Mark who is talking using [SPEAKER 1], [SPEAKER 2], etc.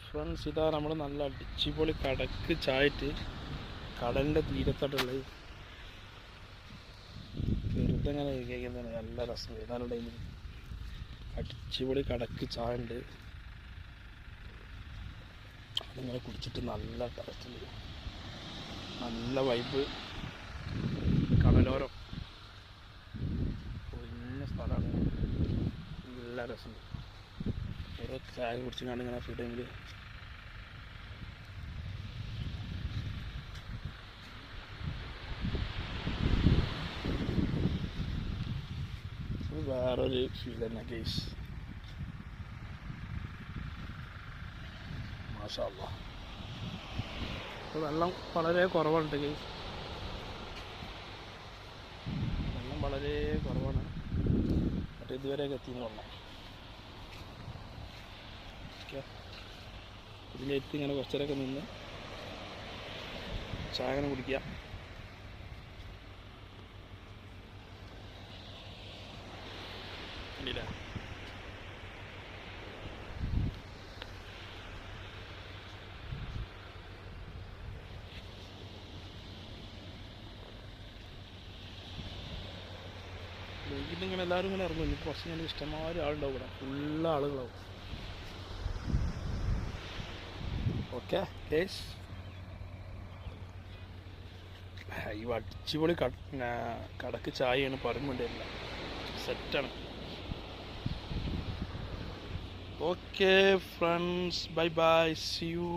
[SPEAKER 1] Friends, ഇതാ നമ്മൾ നല്ല അടിച്ചുപൊളി കടക്ക് ചായറ്റ് കടലിൻ്റെ തീരത്തോട്ടുള്ളത് വെറുതെ ഇങ്ങനെ കേൾക്കുന്നതാണ്. നല്ല രസം. ഏതാണ് ടൈമിൽ അടിച്ചുപൊളി കടക്ക് ചായ ഉണ്ട്. അതിങ്ങനെ കുടിച്ചിട്ട് നല്ല ടേസ്റ്റ്, നല്ല വൈബ്. കടലോരം ഒഴിഞ്ഞ സ്ഥലമാണ്, നല്ല രസമുണ്ട്. ഓരോ ചായ കുടിച്ചിട്ടാണ് ഇങ്ങനെ ഫ്രീ ടൈമിൽ വേറൊരു ഫീൽ തന്നെ ഗെയ്സ്. മാഷാ അല്ലാഹ്. ഇപ്പോൾ വെള്ളം വളരെ കുറവുണ്ട് ഗെയ്സ്, വെള്ളം വളരെ കുറവാണ്. മറ്റേ ഇതുവരെയൊക്കെ എത്തിയെന്ന് വെള്ളം. ഓക്കെ, ഇതിലെത്തി ഇങ്ങനെ കുറച്ചേരൊക്കെ നിന്ന് ചായ ഇങ്ങനെ കുടിക്കുക. ഇല്ല വൈകിട്ട് ഇങ്ങനെ എല്ലാവരും ഇങ്ങനെ ഇറങ്ങും. ഇനി കുറച്ച് ഞാൻ ഇഷ്ടംമാതിരി ആളുണ്ടാവും ഇവിടെ, ഫുള്ള് ആളുകളാവും. ഓക്കെ ഗൈസ്, ഈ അടിച്ചുപൊളി കടക്ക് ചായയാണ്, പറയും വേണ്ടിയല്ല, സെറ്റാണ്. Okay friends, bye bye, see U.